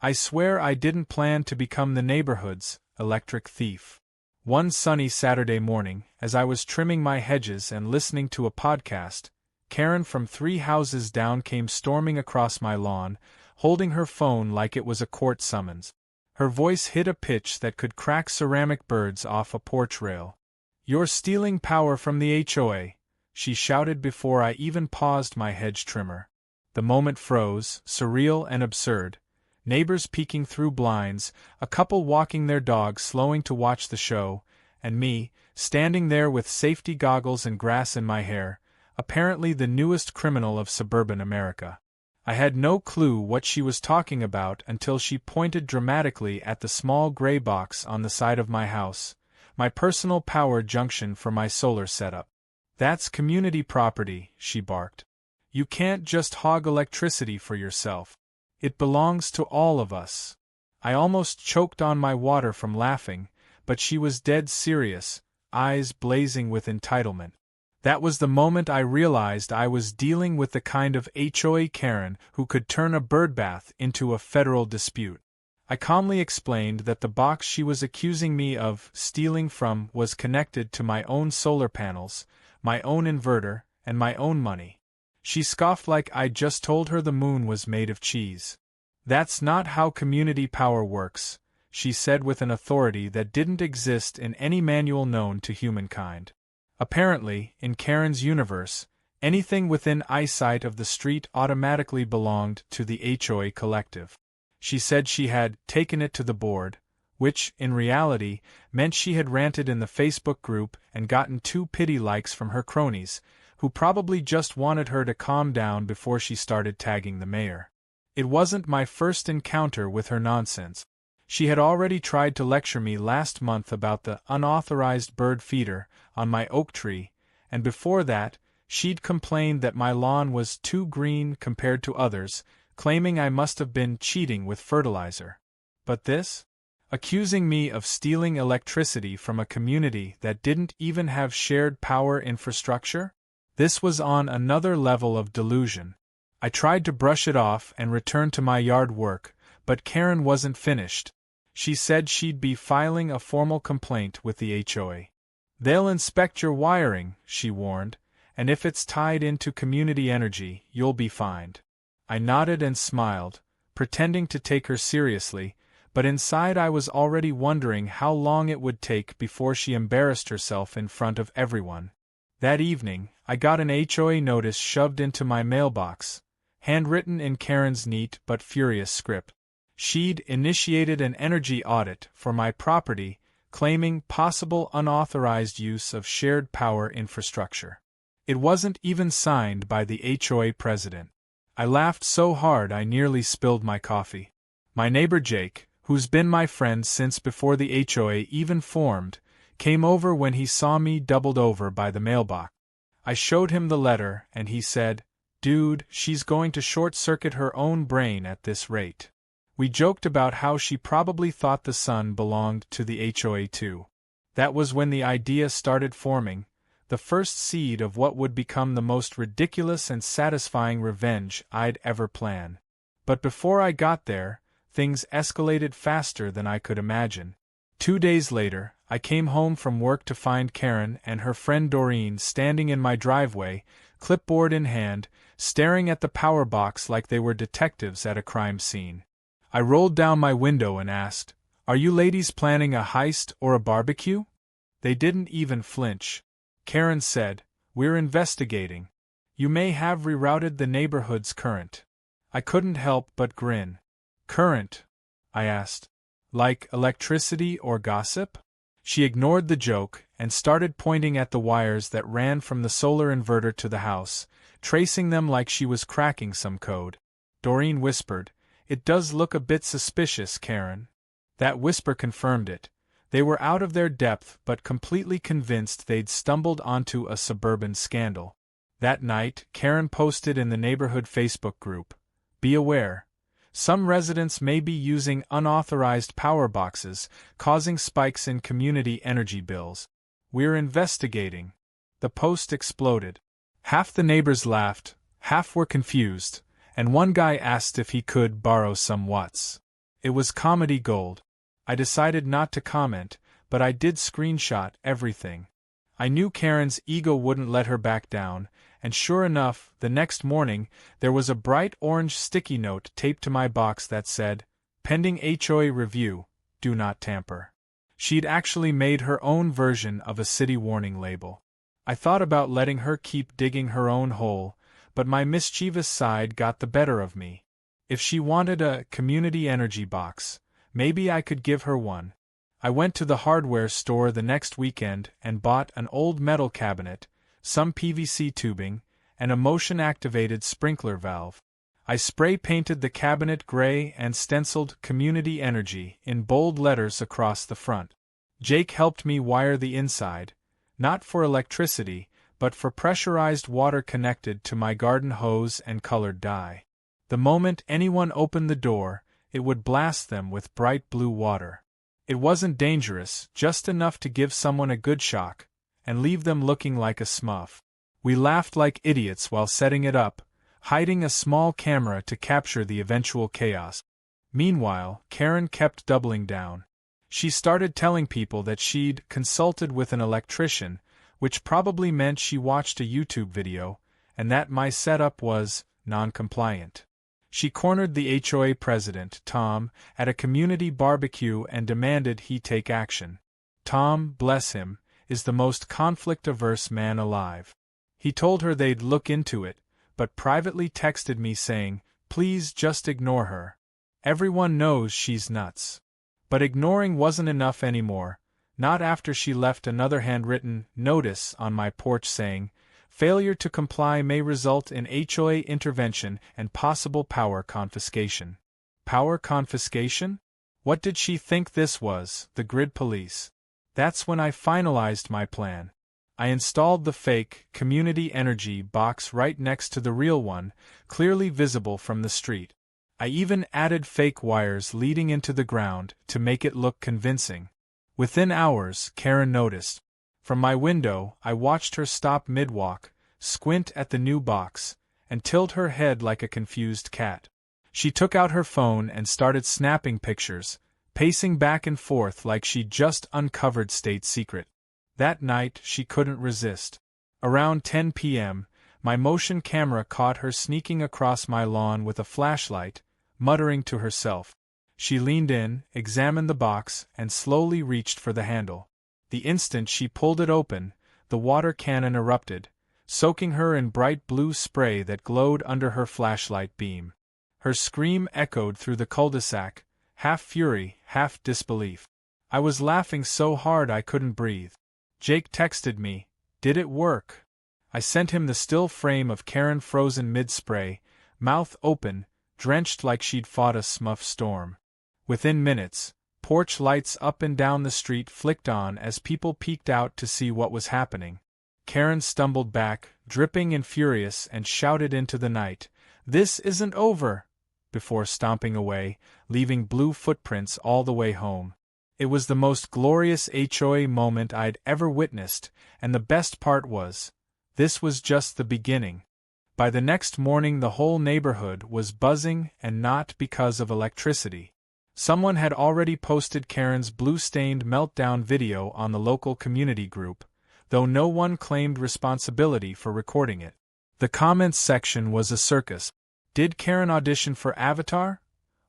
I swear I didn't plan to become the neighborhood's electric thief. One sunny Saturday morning, as I was trimming my hedges and listening to a podcast, Karen from 3 houses down came storming across my lawn, holding her phone like it was a court summons. Her voice hit a pitch that could crack ceramic birds off a porch rail. "You're stealing power from the HOA," she shouted before I even paused my hedge trimmer. The moment froze, surreal and absurd. Neighbors peeking through blinds, a couple walking their dogs slowing to watch the show, and me, standing there with safety goggles and grass in my hair, apparently the newest criminal of suburban America. I had no clue what she was talking about until she pointed dramatically at the small gray box on the side of my house, my personal power junction for my solar setup. "That's community property," she barked. "You can't just hog electricity for yourself. It belongs to all of us." I almost choked on my water from laughing, but she was dead serious, eyes blazing with entitlement. That was the moment I realized I was dealing with the kind of HOA Karen who could turn a birdbath into a federal dispute. I calmly explained that the box she was accusing me of stealing from was connected to my own solar panels, my own inverter, and my own money. She scoffed like I'd just told her the moon was made of cheese. "That's not how community power works," she said with an authority that didn't exist in any manual known to humankind. Apparently, in Karen's universe, anything within eyesight of the street automatically belonged to the HOA collective. She said she had taken it to the board, which, in reality, meant she had ranted in the Facebook group and gotten 2 pity likes from her cronies, who probably just wanted her to calm down before she started tagging the mayor. It wasn't my first encounter with her nonsense. She had already tried to lecture me last month about the unauthorized bird feeder on my oak tree, and before that, she'd complained that my lawn was too green compared to others, claiming I must have been cheating with fertilizer. But this? Accusing me of stealing electricity from a community that didn't even have shared power infrastructure? This was on another level of delusion. I tried to brush it off and return to my yard work, but Karen wasn't finished. She said she'd be filing a formal complaint with the HOA. "They'll inspect your wiring," she warned, "and if it's tied into community energy, you'll be fined." I nodded and smiled, pretending to take her seriously, but inside I was already wondering how long it would take before she embarrassed herself in front of everyone. That evening, I got an HOA notice shoved into my mailbox, handwritten in Karen's neat but furious script. She'd initiated an energy audit for my property, claiming possible unauthorized use of shared power infrastructure. It wasn't even signed by the HOA president. I laughed so hard I nearly spilled my coffee. My neighbor Jake, who's been my friend since before the HOA even formed, came over when he saw me doubled over by the mailbox. I showed him the letter, and he said, "Dude, she's going to short-circuit her own brain at this rate." We joked about how she probably thought the sun belonged to the HOA too. That was when the idea started forming, the first seed of what would become the most ridiculous and satisfying revenge I'd ever plan. But before I got there, things escalated faster than I could imagine. 2 days later, I came home from work to find Karen and her friend Doreen standing in my driveway, clipboard in hand, staring at the power box like they were detectives at a crime scene. I rolled down my window and asked, "Are you ladies planning a heist or a barbecue?" They didn't even flinch. Karen said, "We're investigating. You may have rerouted the neighborhood's current." I couldn't help but grin. "Current?" I asked. "Like electricity or gossip?" She ignored the joke and started pointing at the wires that ran from the solar inverter to the house, tracing them like she was cracking some code. Doreen whispered, "It does look a bit suspicious, Karen." That whisper confirmed it. They were out of their depth but completely convinced they'd stumbled onto a suburban scandal. That night, Karen posted in the neighborhood Facebook group, "Be aware. Some residents may be using unauthorized power boxes, causing spikes in community energy bills. We're investigating." The post exploded. Half the neighbors laughed, half were confused, and one guy asked if he could borrow some watts. It was comedy gold. I decided not to comment, but I did screenshot everything. I knew Karen's ego wouldn't let her back down, and sure enough, the next morning, there was a bright orange sticky note taped to my box that said, "Pending HOA review, do not tamper." She'd actually made her own version of a city warning label. I thought about letting her keep digging her own hole, but my mischievous side got the better of me. If she wanted a community energy box, maybe I could give her one. I went to the hardware store the next weekend and bought an old metal cabinet, some PVC tubing, and a motion-activated sprinkler valve. I spray-painted the cabinet gray and stenciled "Community Energy" in bold letters across the front. Jake helped me wire the inside, not for electricity, but for pressurized water connected to my garden hose and colored dye. The moment anyone opened the door, it would blast them with bright blue water. It wasn't dangerous, just enough to give someone a good shock, and leave them looking like a smurf. We laughed like idiots while setting it up, hiding a small camera to capture the eventual chaos. Meanwhile, Karen kept doubling down. She started telling people that she'd consulted with an electrician, which probably meant she watched a YouTube video, and that my setup was non-compliant. She cornered the HOA president, Tom, at a community barbecue and demanded he take action. Tom, bless him, is the most conflict-averse man alive. He told her they'd look into it, but privately texted me saying, "Please just ignore her. Everyone knows she's nuts." But ignoring wasn't enough anymore, not after she left another handwritten notice on my porch saying, "Failure to comply may result in HOA intervention and possible power confiscation." Power confiscation? What did she think this was, the grid police? That's when I finalized my plan. I installed the fake community energy box right next to the real one, clearly visible from the street. I even added fake wires leading into the ground to make it look convincing. Within hours, Karen noticed. From my window, I watched her stop mid-walk, squint at the new box, and tilt her head like a confused cat. She took out her phone and started snapping pictures, pacing back and forth like she'd just uncovered state secret. That night, she couldn't resist. Around 10 p.m., my motion camera caught her sneaking across my lawn with a flashlight, muttering to herself. She leaned in, examined the box, and slowly reached for the handle. The instant she pulled it open, the water cannon erupted, soaking her in bright blue spray that glowed under her flashlight beam. Her scream echoed through the cul-de-sac, half fury, half disbelief. I was laughing so hard I couldn't breathe. Jake texted me, "Did it work?" I sent him the still frame of Karen frozen mid-spray, mouth open, drenched like she'd fought a smurf storm. Within minutes, porch lights up and down the street flicked on as people peeked out to see what was happening. Karen stumbled back, dripping and furious, and shouted into the night, "This isn't over!" before stomping away, leaving blue footprints all the way home. It was the most glorious HOA moment I'd ever witnessed, and the best part was, this was just the beginning. By the next morning the whole neighborhood was buzzing, and not because of electricity. Someone had already posted Karen's blue-stained meltdown video on the local community group, though no one claimed responsibility for recording it. The comments section was a circus. Did Karen audition for Avatar?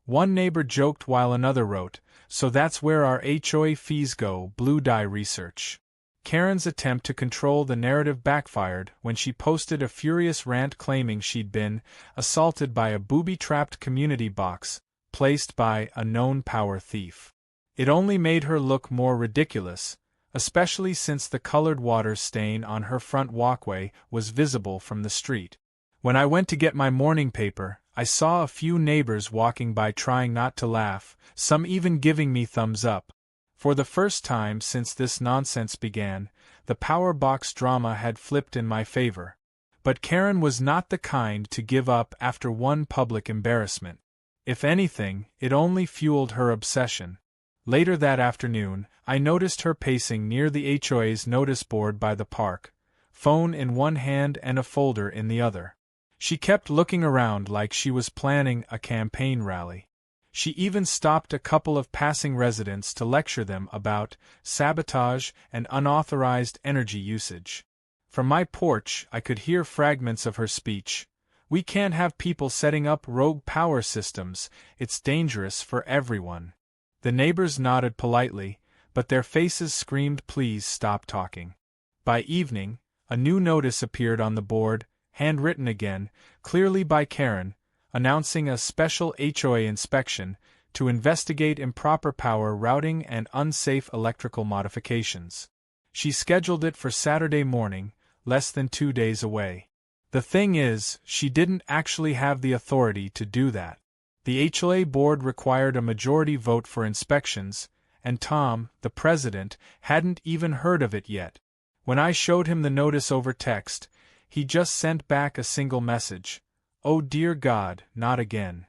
One neighbor joked while another wrote, "So that's where our HOA fees go, blue dye research." Karen's attempt to control the narrative backfired when she posted a furious rant claiming she'd been assaulted by a booby-trapped community box, placed by a known power thief. It only made her look more ridiculous, especially since the colored water stain on her front walkway was visible from the street. When I went to get my morning paper, I saw a few neighbors walking by trying not to laugh, some even giving me thumbs up. For the first time since this nonsense began, the power box drama had flipped in my favor. But Karen was not the kind to give up after one public embarrassment. If anything, it only fueled her obsession. Later that afternoon, I noticed her pacing near the HOA's notice board by the park, phone in one hand and a folder in the other. She kept looking around like she was planning a campaign rally. She even stopped a couple of passing residents to lecture them about sabotage and unauthorized energy usage. From my porch, I could hear fragments of her speech. "We can't have people setting up rogue power systems, it's dangerous for everyone." The neighbors nodded politely, but their faces screamed, "Please stop talking." By evening, a new notice appeared on the board, handwritten again, clearly by Karen, announcing a special HOA inspection to investigate improper power routing and unsafe electrical modifications. She scheduled it for Saturday morning, less than 2 days away. The thing is, she didn't actually have the authority to do that. The HOA board required a majority vote for inspections, and Tom, the president, hadn't even heard of it yet. When I showed him the notice over text, he just sent back a single message: "Oh dear God, not again."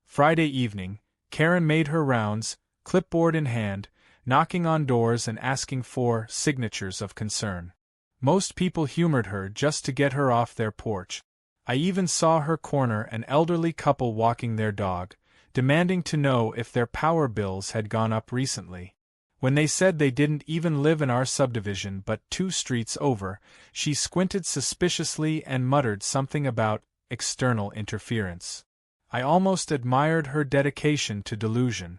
Friday evening, Karen made her rounds, clipboard in hand, knocking on doors and asking for signatures of concern. Most people humored her just to get her off their porch. I even saw her corner an elderly couple walking their dog, demanding to know if their power bills had gone up recently. When they said they didn't even live in our subdivision but 2 streets over, she squinted suspiciously and muttered something about external interference. I almost admired her dedication to delusion.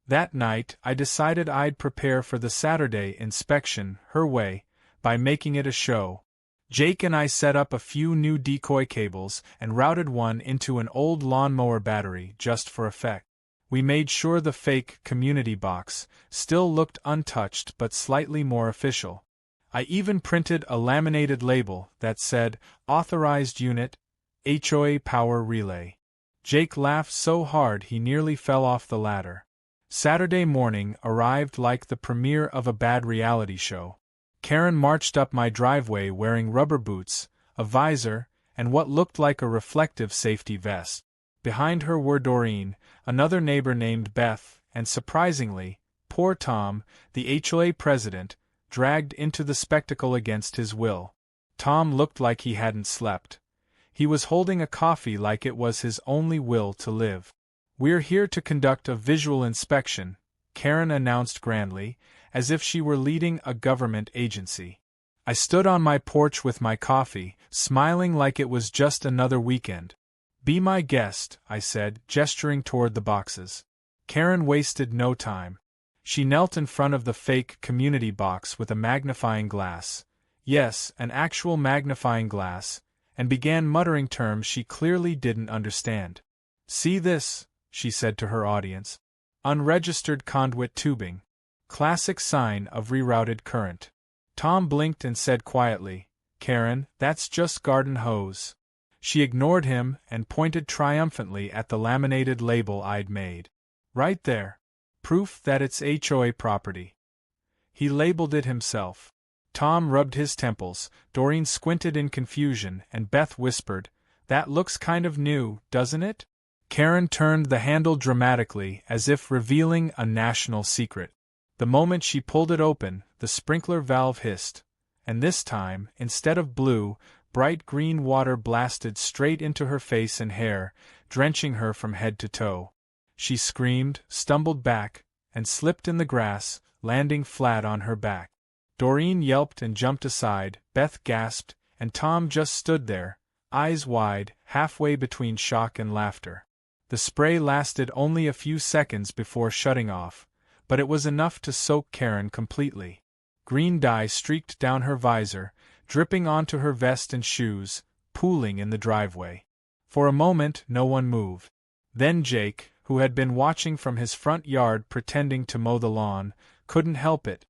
That night, I decided I'd prepare for the Saturday inspection her way, by making it a show. Jake and I set up a few new decoy cables and routed one into an old lawnmower battery just for effect. We made sure the fake community box still looked untouched but slightly more official. I even printed a laminated label that said, "Authorized Unit, HOA Power Relay." Jake laughed so hard he nearly fell off the ladder. Saturday morning arrived like the premiere of a bad reality show. Karen marched up my driveway wearing rubber boots, a visor, and what looked like a reflective safety vest. Behind her were Doreen, another neighbor named Beth, and surprisingly, poor Tom, the HOA president, dragged into the spectacle against his will. Tom looked like he hadn't slept. He was holding a coffee like it was his only will to live. "We're here to conduct a visual inspection," Karen announced grandly, as if she were leading a government agency. I stood on my porch with my coffee, smiling like it was just another weekend. "Be my guest," I said, gesturing toward the boxes. Karen wasted no time. She knelt in front of the fake community box with a magnifying glass. Yes, an actual magnifying glass, and began muttering terms she clearly didn't understand. "See this," she said to her audience. "Unregistered conduit tubing. Classic sign of rerouted current." Tom blinked and said quietly, "Karen, that's just garden hose." She ignored him and pointed triumphantly at the laminated label I'd made. "Right there. Proof that it's HOA property." He labeled it himself. Tom rubbed his temples, Doreen squinted in confusion, and Beth whispered, "That looks kind of new, doesn't it?" Karen turned the handle dramatically, as if revealing a national secret. The moment she pulled it open, the sprinkler valve hissed, and this time, instead of blue, bright green water blasted straight into her face and hair, drenching her from head to toe. She screamed, stumbled back, and slipped in the grass, landing flat on her back. Doreen yelped and jumped aside, Beth gasped, and Tom just stood there, eyes wide, halfway between shock and laughter. The spray lasted only a few seconds before shutting off, but it was enough to soak Karen completely. Green dye streaked down her visor, dripping onto her vest and shoes, pooling in the driveway. For a moment no one moved. Then Jake, who had been watching from his front yard pretending to mow the lawn, couldn't help it.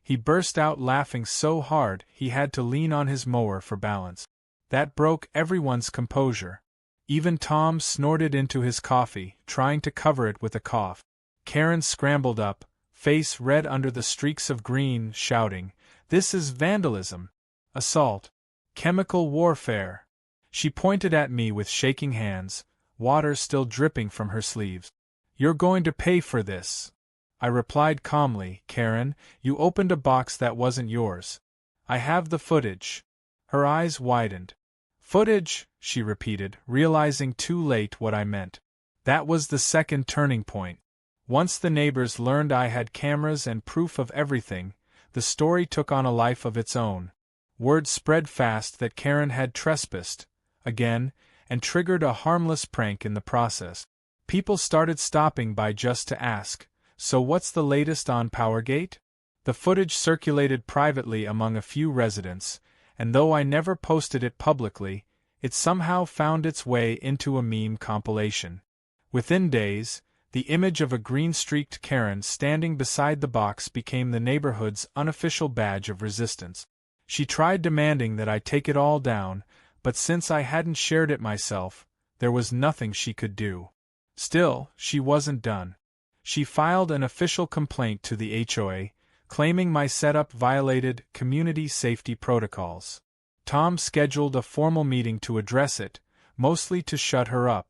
He burst out laughing so hard he had to lean on his mower for balance. That broke everyone's composure. Even Tom snorted into his coffee, trying to cover it with a cough. Karen scrambled up, face red under the streaks of green, shouting, "This is vandalism! Assault! Chemical warfare!" She pointed at me with shaking hands, water still dripping from her sleeves. "You're going to pay for this." I replied calmly, "Karen, you opened a box that wasn't yours. I have the footage." Her eyes widened. "Footage?" she repeated, realizing too late what I meant. That was the second turning point. Once the neighbors learned I had cameras and proof of everything, the story took on a life of its own. Word spread fast that Karen had trespassed, again, and triggered a harmless prank in the process. People started stopping by just to ask, "So what's the latest on Powergate?" The footage circulated privately among a few residents, and though I never posted it publicly, it somehow found its way into a meme compilation. Within days, the image of a green-streaked Karen standing beside the box became the neighborhood's unofficial badge of resistance. She tried demanding that I take it all down, but since I hadn't shared it myself, there was nothing she could do. Still, she wasn't done. She filed an official complaint to the HOA, claiming my setup violated community safety protocols. Tom scheduled a formal meeting to address it, mostly to shut her up.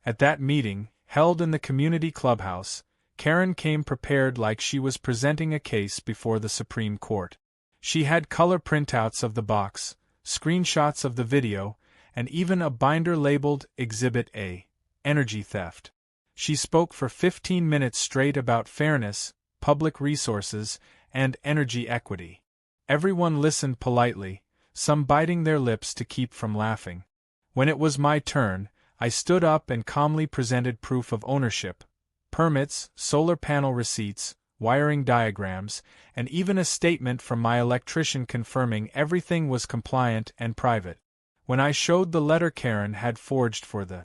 At that meeting, held in the community clubhouse, Karen came prepared like she was presenting a case before the Supreme Court. She had color printouts of the box, screenshots of the video, and even a binder labeled Exhibit A, Energy Theft. She spoke for 15 minutes straight about fairness, public resources, and energy equity. Everyone listened politely, some biting their lips to keep from laughing. When it was my turn, I stood up and calmly presented proof of ownership, permits, solar panel receipts, wiring diagrams, and even a statement from my electrician confirming everything was compliant and private. When I showed the letter Karen had forged for the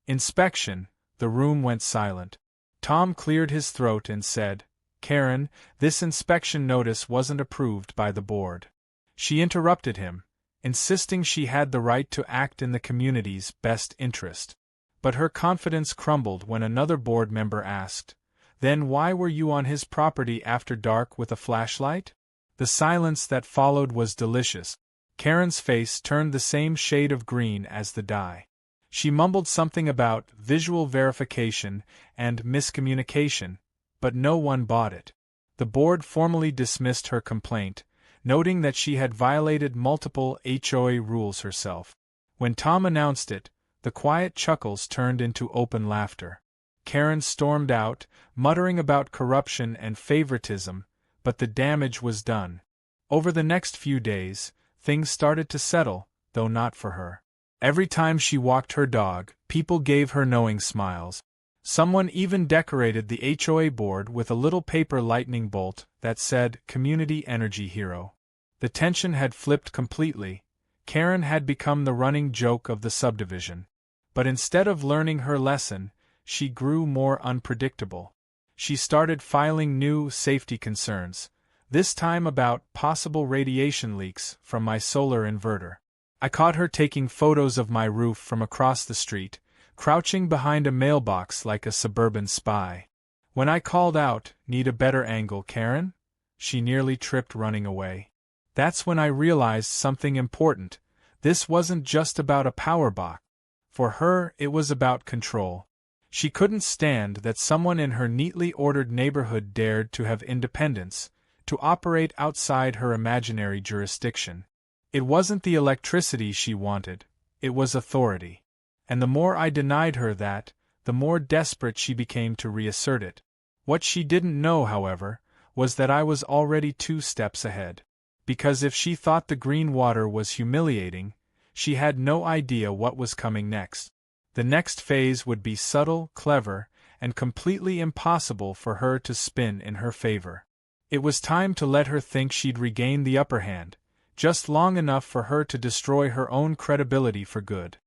inspection, the room went silent. Tom cleared his throat and said, "Karen, this inspection notice wasn't approved by the board." She interrupted him, insisting she had the right to act in the community's best interest. But her confidence crumbled when another board member asked, "Then why were you on his property after dark with a flashlight?" The silence that followed was delicious. Karen's face turned the same shade of green as the dye. She mumbled something about visual verification and miscommunication, but no one bought it. The board formally dismissed her complaint, noting that she had violated multiple HOA rules herself. When Tom announced it, the quiet chuckles turned into open laughter. Karen stormed out, muttering about corruption and favoritism, but the damage was done. Over the next few days, things started to settle, though not for her. Every time she walked her dog, people gave her knowing smiles. Someone even decorated the HOA board with a little paper lightning bolt that said Community Energy Hero. The tension had flipped completely. Karen had become the running joke of the subdivision. But instead of learning her lesson, she grew more unpredictable. She started filing new safety concerns, this time about possible radiation leaks from my solar inverter. I caught her taking photos of my roof from across the street, crouching behind a mailbox like a suburban spy. When I called out, "Need a better angle, Karen?" she nearly tripped running away. That's when I realized something important. This wasn't just about a power box. For her, it was about control. She couldn't stand that someone in her neatly ordered neighborhood dared to have independence, to operate outside her imaginary jurisdiction. It wasn't the electricity she wanted, it was authority. And the more I denied her that, the more desperate she became to reassert it. What she didn't know, however, was that I was already 2 steps ahead. Because if she thought the green water was humiliating, she had no idea what was coming next. The next phase would be subtle, clever, and completely impossible for her to spin in her favor. It was time to let her think she'd regained the upper hand, just long enough for her to destroy her own credibility for good.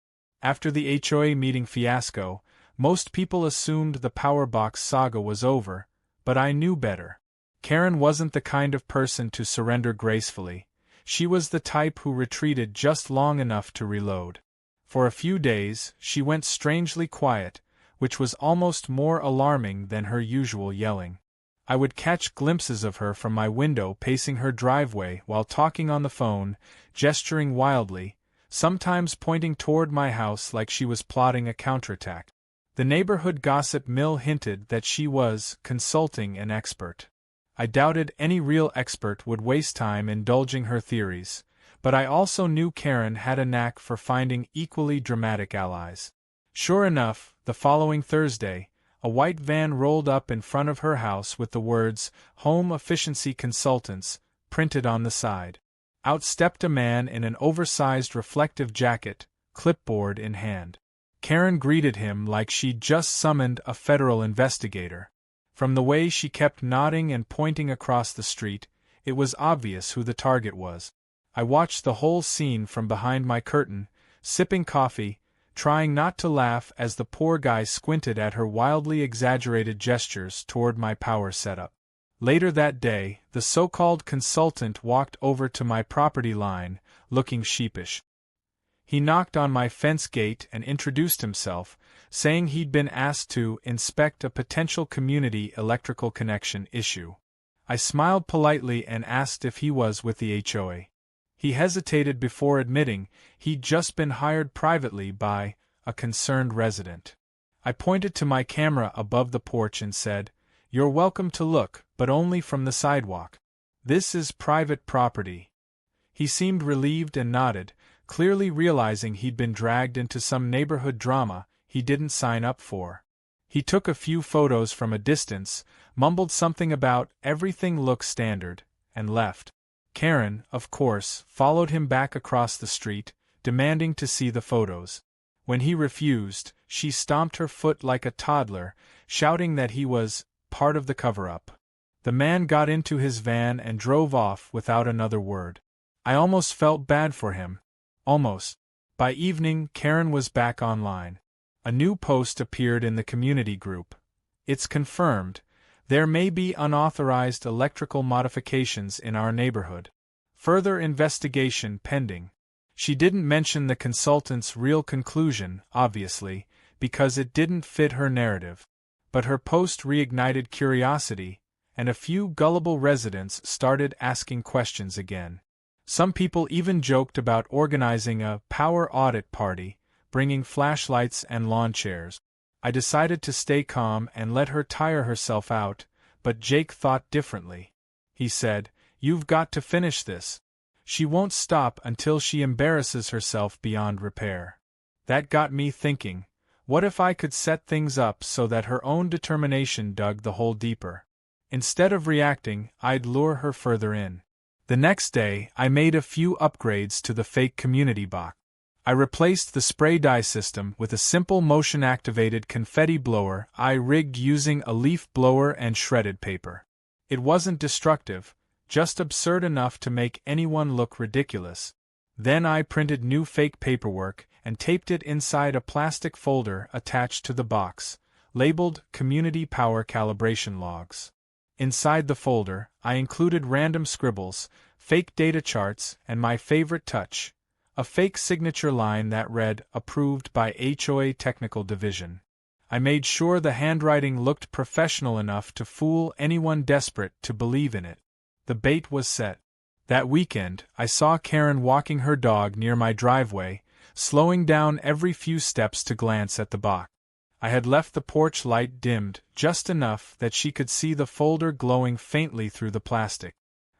After the HOA meeting fiasco, most people assumed the power box saga was over, but I knew better. Karen wasn't the kind of person to surrender gracefully. She was the type who retreated just long enough to reload. For a few days, she went strangely quiet, which was almost more alarming than her usual yelling. I would catch glimpses of her from my window pacing her driveway while talking on the phone, gesturing wildly, sometimes pointing toward my house like she was plotting a counterattack. The neighborhood gossip mill hinted that she was consulting an expert. I doubted any real expert would waste time indulging her theories, but I also knew Karen had a knack for finding equally dramatic allies. Sure enough, the following Thursday, a white van rolled up in front of her house with the words, Home Efficiency Consultants, printed on the side. Out stepped a man in an oversized reflective jacket, clipboard in hand. Karen greeted him like she'd just summoned a federal investigator. From the way she kept nodding and pointing across the street, it was obvious who the target was. I watched the whole scene from behind my curtain, sipping coffee, trying not to laugh as the poor guy squinted at her wildly exaggerated gestures toward my power setup. Later that day, the so-called consultant walked over to my property line, looking sheepish. He knocked on my fence gate and introduced himself, saying he'd been asked to inspect a potential community electrical connection issue. I smiled politely and asked if he was with the HOA. He hesitated before admitting he'd just been hired privately by a concerned resident. I pointed to my camera above the porch and said, "You're welcome to look, but only from the sidewalk. This is private property." He seemed relieved and nodded, clearly realizing he'd been dragged into some neighborhood drama he didn't sign up for. He took a few photos from a distance, mumbled something about everything looks standard, and left. Karen, of course, followed him back across the street, demanding to see the photos. When he refused, she stomped her foot like a toddler, shouting that he was part of the cover-up. The man got into his van and drove off without another word. I almost felt bad for him. Almost. By evening, Karen was back online. A new post appeared in the community group. It's confirmed. There may be unauthorized electrical modifications in our neighborhood. Further investigation pending. She didn't mention the consultant's real conclusion, obviously, because it didn't fit her narrative. But her post reignited curiosity, and a few gullible residents started asking questions again. Some people even joked about organizing a power audit party, bringing flashlights and lawn chairs. I decided to stay calm and let her tire herself out, but Jake thought differently. He said, "You've got to finish this. She won't stop until she embarrasses herself beyond repair." That got me thinking, what if I could set things up so that her own determination dug the hole deeper? Instead of reacting, I'd lure her further in. The next day, I made a few upgrades to the fake community box. I replaced the spray dye system with a simple motion-activated confetti blower I rigged using a leaf blower and shredded paper. It wasn't destructive, just absurd enough to make anyone look ridiculous. Then I printed new fake paperwork and taped it inside a plastic folder attached to the box, labeled Community Power Calibration Logs. Inside the folder, I included random scribbles, fake data charts, and my favorite touch, a fake signature line that read, "Approved by HOA Technical Division." I made sure the handwriting looked professional enough to fool anyone desperate to believe in it. The bait was set. That weekend, I saw Karen walking her dog near my driveway, slowing down every few steps to glance at the box. I had left the porch light dimmed just enough that she could see the folder glowing faintly through the plastic.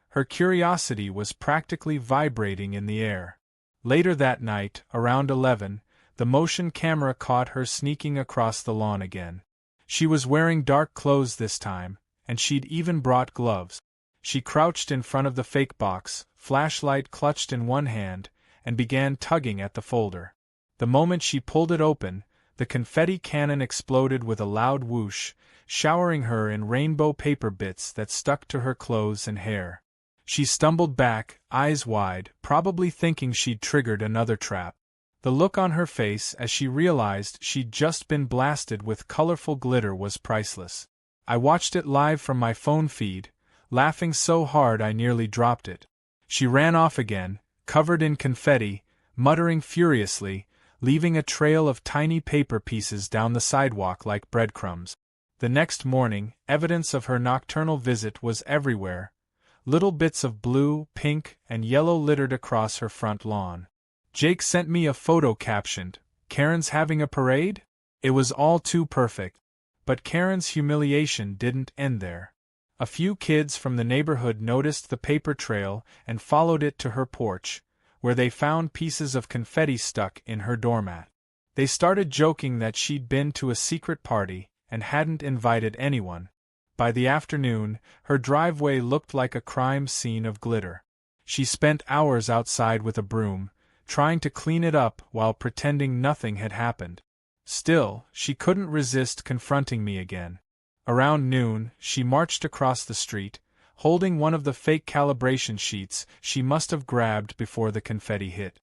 Her curiosity was practically vibrating in the air. Later that night, around 11, the motion camera caught her sneaking across the lawn again. She was wearing dark clothes this time, and she'd even brought gloves. She crouched in front of the fake box, flashlight clutched in one hand, and began tugging at the folder. The moment she pulled it open, the confetti cannon exploded with a loud whoosh, showering her in rainbow paper bits that stuck to her clothes and hair. She stumbled back, eyes wide, probably thinking she'd triggered another trap. The look on her face as she realized she'd just been blasted with colorful glitter was priceless. I watched it live from my phone feed, laughing so hard I nearly dropped it. She ran off again, covered in confetti, muttering furiously, leaving a trail of tiny paper pieces down the sidewalk like breadcrumbs. The next morning, evidence of her nocturnal visit was everywhere. Little bits of blue, pink, and yellow littered across her front lawn. Jake sent me a photo captioned, "Karen's having a parade?" It was all too perfect. But Karen's humiliation didn't end there. A few kids from the neighborhood noticed the paper trail and followed it to her porch, where they found pieces of confetti stuck in her doormat. They started joking that she'd been to a secret party and hadn't invited anyone. By the afternoon, her driveway looked like a crime scene of glitter. She spent hours outside with a broom, trying to clean it up while pretending nothing had happened. Still, she couldn't resist confronting me again. Around noon, she marched across the street, holding one of the fake calibration sheets she must have grabbed before the confetti hit.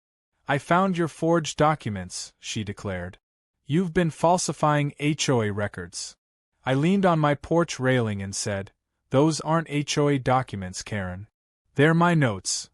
"I found your forged documents," she declared. "You've been falsifying HOA records." I leaned on my porch railing and said, "Those aren't HOA documents, Karen. They're my notes."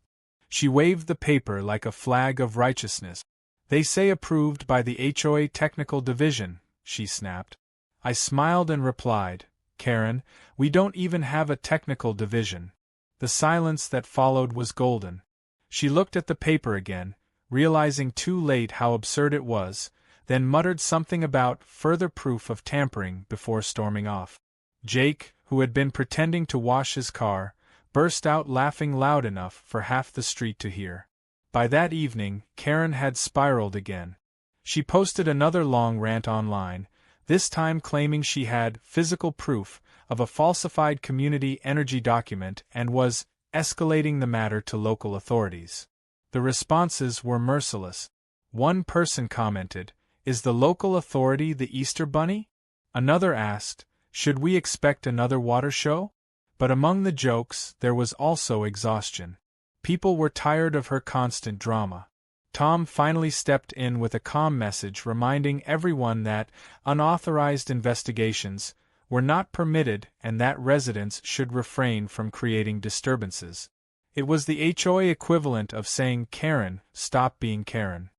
She waved the paper like a flag of righteousness. "They say approved by the HOA Technical Division," she snapped. I smiled and replied, "Karen, we don't even have a technical division." The silence that followed was golden. She looked at the paper again, realizing too late how absurd it was, then muttered something about further proof of tampering before storming off. Jake, who had been pretending to wash his car, burst out laughing loud enough for half the street to hear. By that evening, Karen had spiraled again. She posted another long rant online, this time claiming she had physical proof of a falsified community energy document and was escalating the matter to local authorities. The responses were merciless. One person commented, "Is the local authority the Easter Bunny?" Another asked, "Should we expect another water show?" But among the jokes, there was also exhaustion. People were tired of her constant drama. Tom finally stepped in with a calm message reminding everyone that unauthorized investigations were not permitted and that residents should refrain from creating disturbances. It was the HOA equivalent of saying, "Karen, stop being Karen."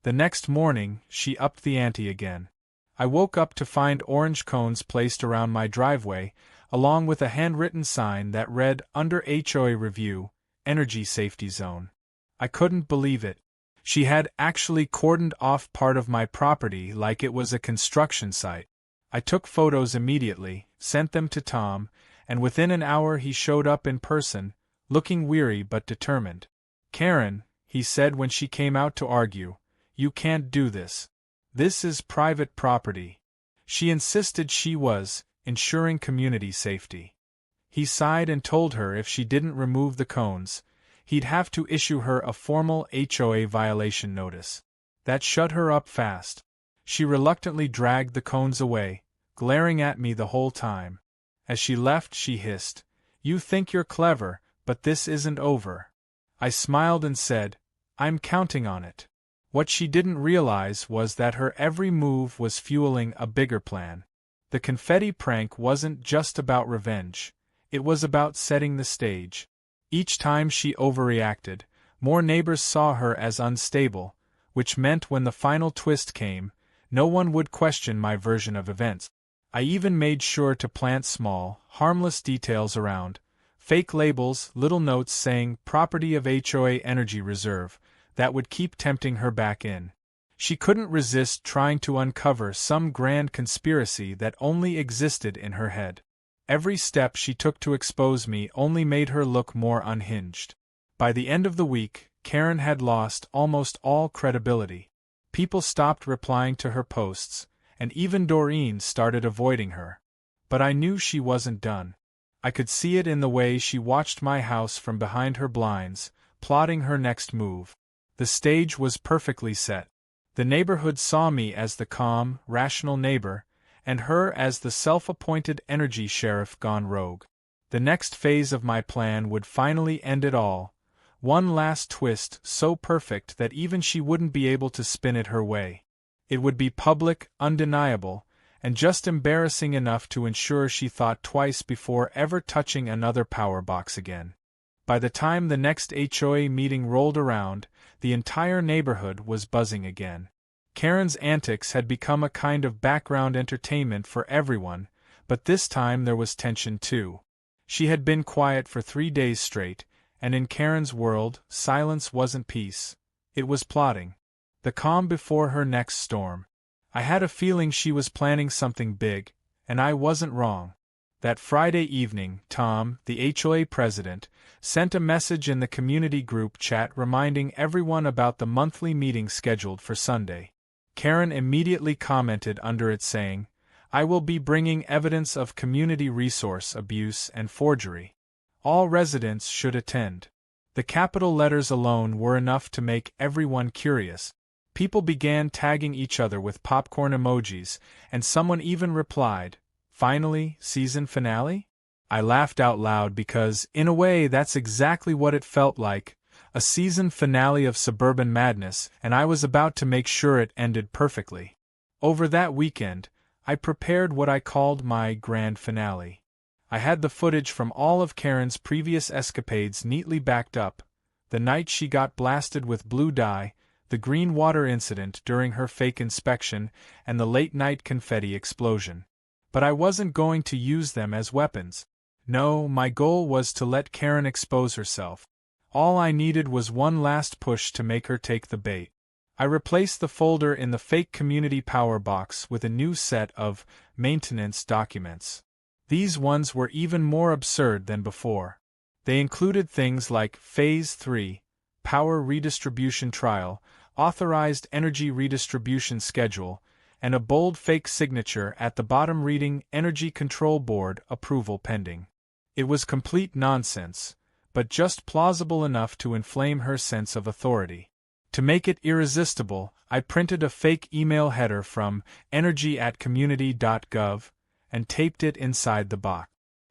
The next morning, she upped the ante again. I woke up to find orange cones placed around my driveway, along with a handwritten sign that read, "Under HOA review, Energy Safety Zone." I couldn't believe it. She had actually cordoned off part of my property like it was a construction site. I took photos immediately, sent them to Tom, and within an hour he showed up in person, looking weary but determined. "Karen," he said when she came out to argue, "you can't do this. This is private property." She insisted she was ensuring community safety. He sighed and told her if she didn't remove the cones, he'd have to issue her a formal HOA violation notice. That shut her up fast. She reluctantly dragged the cones away, glaring at me the whole time. As she left, she hissed, "You think you're clever, but this isn't over." I smiled and said, "I'm counting on it." What she didn't realize was that her every move was fueling a bigger plan. The confetti prank wasn't just about revenge. It was about setting the stage. Each time she overreacted, more neighbors saw her as unstable, which meant when the final twist came, no one would question my version of events. I even made sure to plant small, harmless details around, fake labels, little notes saying "Property of HOA Energy Reserve," that would keep tempting her back in. She couldn't resist trying to uncover some grand conspiracy that only existed in her head. Every step she took to expose me only made her look more unhinged. By the end of the week, Karen had lost almost all credibility. People stopped replying to her posts, and even Doreen started avoiding her. But I knew she wasn't done. I could see it in the way she watched my house from behind her blinds, plotting her next move. The stage was perfectly set. The neighborhood saw me as the calm, rational neighbor, and her as the self-appointed energy sheriff gone rogue. The next phase of my plan would finally end it all, one last twist so perfect that even she wouldn't be able to spin it her way. It would be public, undeniable, and just embarrassing enough to ensure she thought twice before ever touching another power box again. By the time the next HOA meeting rolled around, the entire neighborhood was buzzing again. Karen's antics had become a kind of background entertainment for everyone, but this time there was tension too. She had been quiet for 3 days straight, and in Karen's world, silence wasn't peace. It was plotting. The calm before her next storm. I had a feeling she was planning something big, and I wasn't wrong. That Friday evening, Tom, the HOA president, sent a message in the community group chat reminding everyone about the monthly meeting scheduled for Sunday. Karen immediately commented under it saying, "I will be bringing evidence of community resource abuse and forgery. All residents should attend." The capital letters alone were enough to make everyone curious. People began tagging each other with popcorn emojis, and someone even replied, "Finally, season finale?" I laughed out loud because, in a way, that's exactly what it felt like, a season finale of suburban madness, and I was about to make sure it ended perfectly. Over that weekend, I prepared what I called my grand finale. I had the footage from all of Karen's previous escapades neatly backed up: the night she got blasted with blue dye, the green water incident during her fake inspection, and the late-night confetti explosion. But I wasn't going to use them as weapons. No, my goal was to let Karen expose herself. All I needed was one last push to make her take the bait. I replaced the folder in the fake community power box with a new set of maintenance documents. These ones were even more absurd than before. They included things like Phase 3, Power Redistribution Trial, Authorized Energy Redistribution Schedule, and a bold fake signature at the bottom reading Energy Control Board Approval Pending. It was complete nonsense, but just plausible enough to inflame her sense of authority. To make it irresistible, I printed a fake email header from energy@community.gov and taped it inside the box.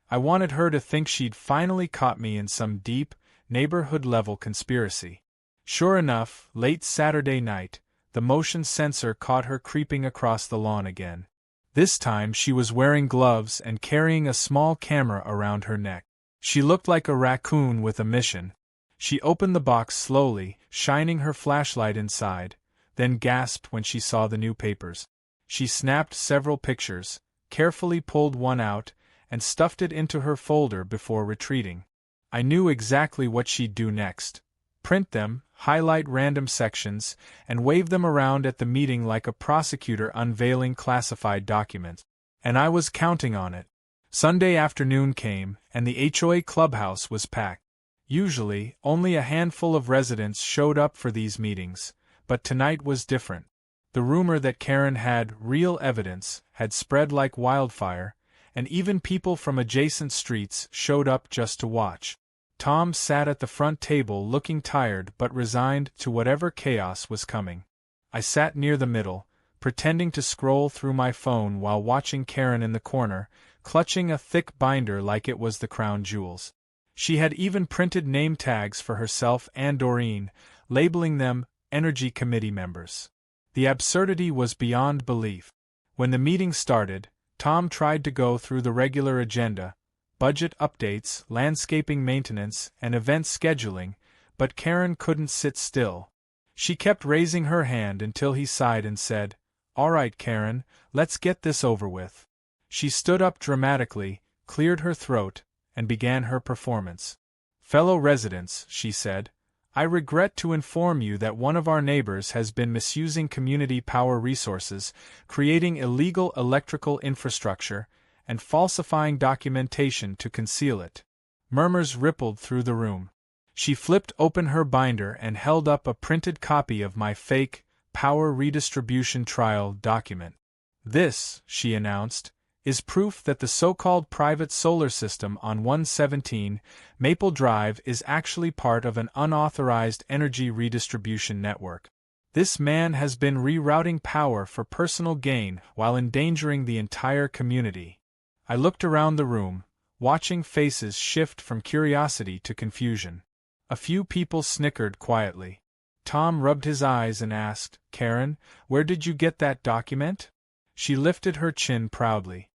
I wanted her to think she'd finally caught me in some deep, neighborhood-level conspiracy. Sure enough, late Saturday night, the motion sensor caught her creeping across the lawn again. This time she was wearing gloves and carrying a small camera around her neck. She looked like a raccoon with a mission. She opened the box slowly, shining her flashlight inside, then gasped when she saw the new papers. She snapped several pictures, carefully pulled one out, and stuffed it into her folder before retreating. I knew exactly what she'd do next: print them, highlight random sections, and wave them around at the meeting like a prosecutor unveiling classified documents. And I was counting on it. Sunday afternoon came, and the HOA clubhouse was packed. Usually, only a handful of residents showed up for these meetings, but tonight was different. The rumor that Karen had real evidence had spread like wildfire, and even people from adjacent streets showed up just to watch. Tom sat at the front table looking tired but resigned to whatever chaos was coming. I sat near the middle, pretending to scroll through my phone while watching Karen in the corner, clutching a thick binder like it was the crown jewels. She had even printed name tags for herself and Doreen, labeling them Energy Committee members. The absurdity was beyond belief. When the meeting started, Tom tried to go through the regular agenda: budget updates, landscaping maintenance, and event scheduling, but Karen couldn't sit still. She kept raising her hand until he sighed and said, "All right, Karen, let's get this over with." She stood up dramatically, cleared her throat, and began her performance. "Fellow residents," she said, "I regret to inform you that one of our neighbors has been misusing community power resources, creating illegal electrical infrastructure, and falsifying documentation to conceal it." Murmurs rippled through the room. She flipped open her binder and held up a printed copy of my fake Power Redistribution Trial document. "This," she announced, "is proof that the so-called private solar system on 117 Maple Drive is actually part of an unauthorized energy redistribution network. This man has been rerouting power for personal gain while endangering the entire community." I looked around the room, watching faces shift from curiosity to confusion. A few people snickered quietly. Tom rubbed his eyes and asked, "Karen, where did you get that document?" She lifted her chin proudly.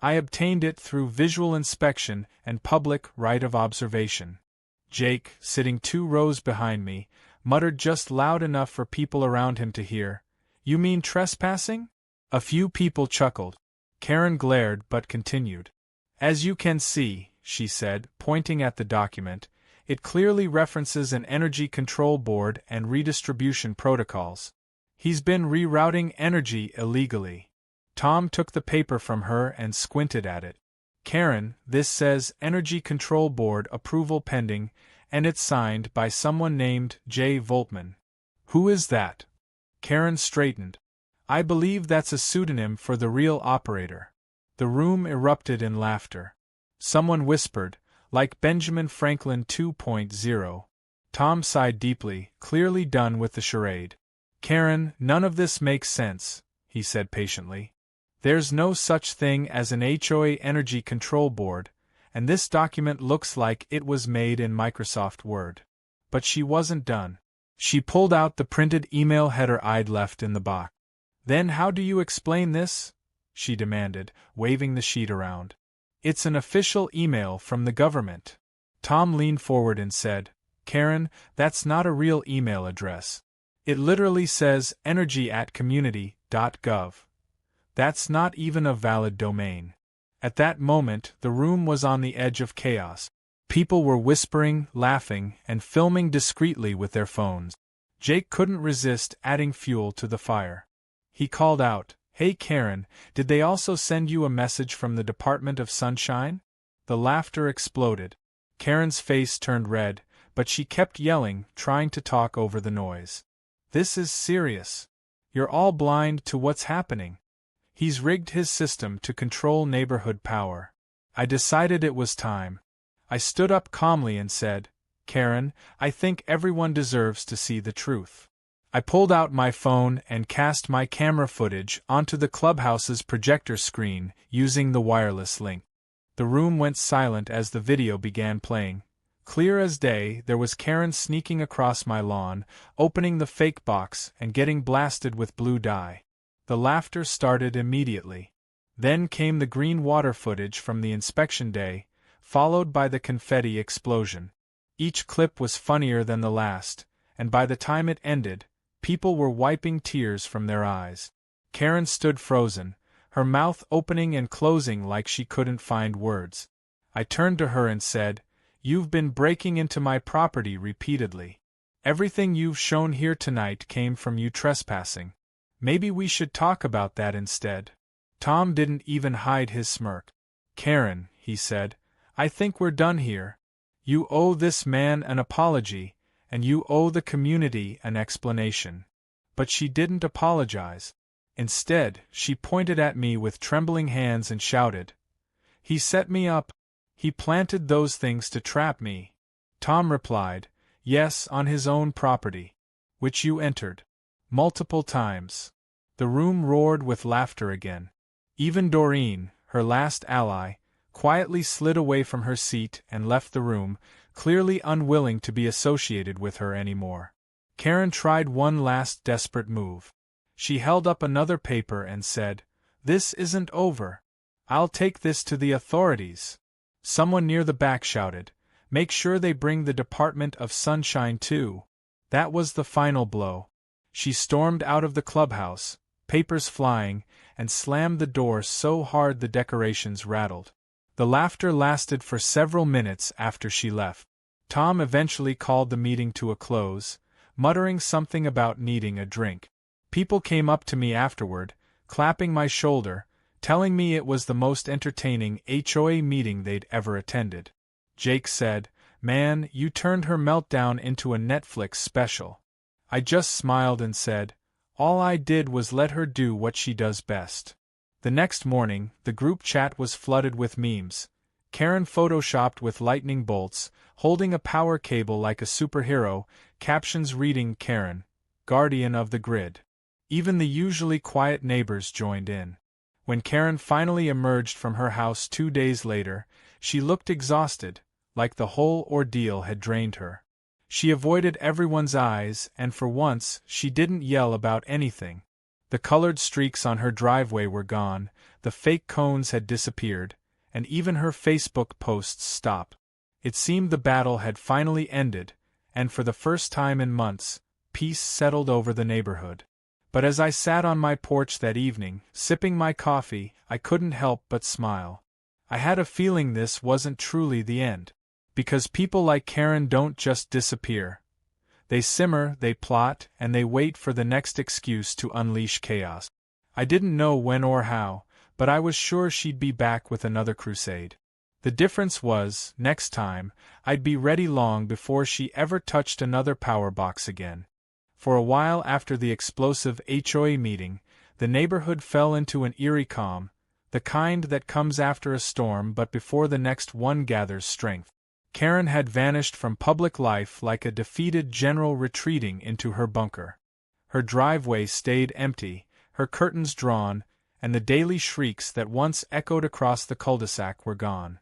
"I obtained it through visual inspection and public right of observation." Jake, sitting 2 rows behind me, muttered just loud enough for people around him to hear, "You mean trespassing?" A few people chuckled. Karen glared but continued. "As you can see," she said, pointing at the document, "it clearly references an energy control board and redistribution protocols. He's been rerouting energy illegally." Tom took the paper from her and squinted at it. "Karen, this says Energy Control Board Approval Pending, and it's signed by someone named J. Voltman." "Who is that?" Karen straightened. I believe that's a pseudonym for the real operator." The room erupted in laughter. Someone whispered, "Like Benjamin Franklin 2.0. Tom sighed deeply, clearly done with the charade. "Karen, none of this makes sense," he said patiently. "There's no such thing as an HOA Energy Control Board, and this document looks like it was made in Microsoft Word." But she wasn't done. She pulled out the printed email header I'd left in the box. "Then how do you explain this?" she demanded, waving the sheet around. "It's an official email from the government." Tom leaned forward and said, "Karen, that's not a real email address. It literally says energy@community.gov. That's not even a valid domain." At that moment, the room was on the edge of chaos. People were whispering, laughing, and filming discreetly with their phones. Jake couldn't resist adding fuel to the fire. He called out, "Hey Karen, did they also send you a message from the Department of Sunshine?" The laughter exploded. Karen's face turned red, but she kept yelling, trying to talk over the noise. "This is serious. You're all blind to what's happening. He's rigged his system to control neighborhood power." I decided it was time. I stood up calmly and said, "Karen, I think everyone deserves to see the truth." I pulled out my phone and cast my camera footage onto the clubhouse's projector screen using the wireless link. The room went silent as the video began playing. Clear as day, there was Karen sneaking across my lawn, opening the fake box and getting blasted with blue dye. The laughter started immediately. Then came the green water footage from the inspection day, followed by the confetti explosion. Each clip was funnier than the last, and by the time it ended, people were wiping tears from their eyes. Karen stood frozen, her mouth opening and closing like she couldn't find words. I turned to her and said, "You've been breaking into my property repeatedly. Everything you've shown here tonight came from you trespassing. Maybe we should talk about that instead." Tom didn't even hide his smirk. "Karen," he said, "I think we're done here. You owe this man an apology, and you owe the community an explanation." But she didn't apologize. Instead, she pointed at me with trembling hands and shouted, "He set me up. He planted those things to trap me." Tom replied, "Yes, on his own property. Which you entered. Multiple times." The room roared with laughter again. Even Doreen, her last ally, quietly slid away from her seat and left the room, clearly unwilling to be associated with her anymore. Karen tried one last desperate move. She held up another paper and said, "This isn't over. I'll take this to the authorities." Someone near the back shouted, "Make sure they bring the Department of Sunshine too." That was the final blow. She stormed out of the clubhouse, papers flying, and slammed the door so hard the decorations rattled. The laughter lasted for several minutes after she left. Tom eventually called the meeting to a close, muttering something about needing a drink. People came up to me afterward, clapping my shoulder, telling me it was the most entertaining HOA meeting they'd ever attended. Jake said, "Man, you turned her meltdown into a Netflix special." I just smiled and said, "All I did was let her do what she does best." The next morning, the group chat was flooded with memes. Karen photoshopped with lightning bolts, holding a power cable like a superhero, captions reading, "Karen, guardian of the grid." Even the usually quiet neighbors joined in. When Karen finally emerged from her house 2 days later, she looked exhausted, like the whole ordeal had drained her. She avoided everyone's eyes, and for once, she didn't yell about anything. The colored streaks on her driveway were gone, the fake cones had disappeared, and even her Facebook posts stopped. It seemed the battle had finally ended, and for the first time in months, peace settled over the neighborhood. But as I sat on my porch that evening, sipping my coffee, I couldn't help but smile. I had a feeling this wasn't truly the end. Because people like Karen don't just disappear. They simmer, they plot, and they wait for the next excuse to unleash chaos. I didn't know when or how, but I was sure she'd be back with another crusade. The difference was, next time, I'd be ready long before she ever touched another power box again. For a while after the explosive HOA meeting, the neighborhood fell into an eerie calm, the kind that comes after a storm but before the next one gathers strength. Karen had vanished from public life like a defeated general retreating into her bunker. Her driveway stayed empty, her curtains drawn, and the daily shrieks that once echoed across the cul-de-sac were gone.